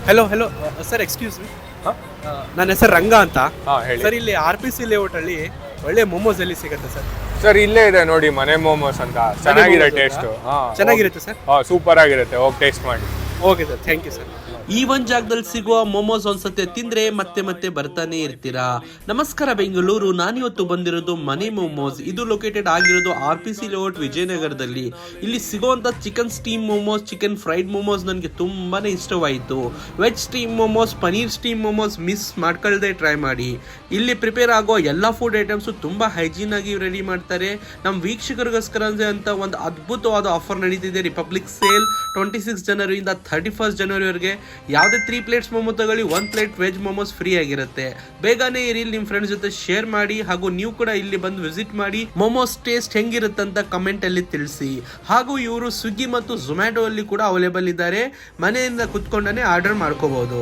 Hello hello sir, excuse me. ಹಾಂ ನನ್ನ ಹೆಸರು ರಂಗ ಅಂತ. ಹಾಂ ಹೇಳಿ ಸರ್, ಇಲ್ಲಿ RPC ಲೇಔಟಲ್ಲಿ ಒಳ್ಳೆ ಮೊಮೋಸ್ ಎಲ್ಲಿ ಸಿಗುತ್ತೆ ಸರ್? ಸರ್, ಇಲ್ಲೇ ಇದೆ ನೋಡಿ ಮನೆ ಮೋಮೋಸ್ ಅಂತ. ಚೆನ್ನಾಗಿದೆ ಟೇಸ್ಟು. ಹಾಂ ಚೆನ್ನಾಗಿರುತ್ತೆ ಸರ್. ಹಾಂ ಸೂಪರ್ ಆಗಿರುತ್ತೆ, ಹೋಗಿ ಟೇಸ್ಟ್ ಮಾಡಿ. Okay sir, thank you sir. ಈ ಒಂದ್ ಜಾಗದಲ್ಲಿ ಸಿಗುವ ಮೊಮೋಸ್ ಒಂದ್ಸತಿ ತಿಂದ್ರೆ ಮತ್ತೆ ಮತ್ತೆ ಬರ್ತಾನೆ ಇರ್ತೀರಾ. ನಮಸ್ಕಾರ ಬೆಂಗಳೂರು, ನಾನಿವತ್ತು ಬಂದಿರೋದು ಮನೆ ಮೊಮೋಸ್. ಇದು ಲೊಕೇಟೆಡ್ ಆಗಿರೋದು RPC ಲೇಔಟ್ ವಿಜಯನಗರದಲ್ಲಿ. ಇಲ್ಲಿ ಸಿಗುವಂತ chicken steam momos, chicken fried momos ನನಗೆ ತುಂಬಾನೇ ಇಷ್ಟವಾಯಿತು. Veg steam momos, paneer steam momos miss ಮಾಡ್ಕೊಳ್ದೆ ಟ್ರೈ ಮಾಡಿ. ಇಲ್ಲಿ ಪ್ರಿಪೇರ್ ಆಗೋ ಎಲ್ಲ ಫುಡ್ ಐಟಮ್ಸು ತುಂಬಾ ಹೈಜೀನ್ ಆಗಿ ರೆಡಿ ಮಾಡ್ತಾರೆ. ನಮ್ಮ ವೀಕ್ಷಕರಿಗೋಸ್ಕರ ಅಂತ ಒಂದು ಅದ್ಭುತವಾದ ಆಫರ್ ನಡೀತಿದೆ. ರಿಪಬ್ಲಿಕ್ ಸೇಲ್ 26 ಜನವರಿಯಿಂದ 31 ಜನವರಿವರೆಗೆ ಯಾವುದೇ 3 ಪ್ಲೇಟ್ಸ್ ಮೊಮೋ ತಗೊಳ್ಳಿ 1 ಪ್ಲೇಟ್ ವೆಜ್ ಮೊಮೋಸ್ ಫ್ರೀ ಆಗಿರುತ್ತೆ. ಬೇಗನೆ ಈ ರೀಲ್ ನಿಮ್ಮ ಫ್ರೆಂಡ್ಸ್ ಜೊತೆ ಶೇರ್ ಮಾಡಿ, ಹಾಗೂ ನೀವು ಕೂಡ ಇಲ್ಲಿ ಬಂದು ವಿಸಿಟ್ ಮಾಡಿ ಮೊಮೋಸ್ ಟೇಸ್ಟ್ ಹೆಂಗಿರುತ್ತಂತ ಕಮೆಂಟ್ ಅಲ್ಲಿ ತಿಳಿಸಿ. ಹಾಗೂ ಇವರು ಸ್ವಿಗ್ಗಿ ಮತ್ತು ಝೊಮ್ಯಾಟೊ ಅಲ್ಲಿ ಕೂಡ ಅವೈಲೇಬಲ್ ಇದ್ದಾರೆ. ಮನೆಯಿಂದ ಕುತ್ಕೊಂಡೇ ಆರ್ಡರ್ ಮಾಡ್ಕೋಬಹುದು.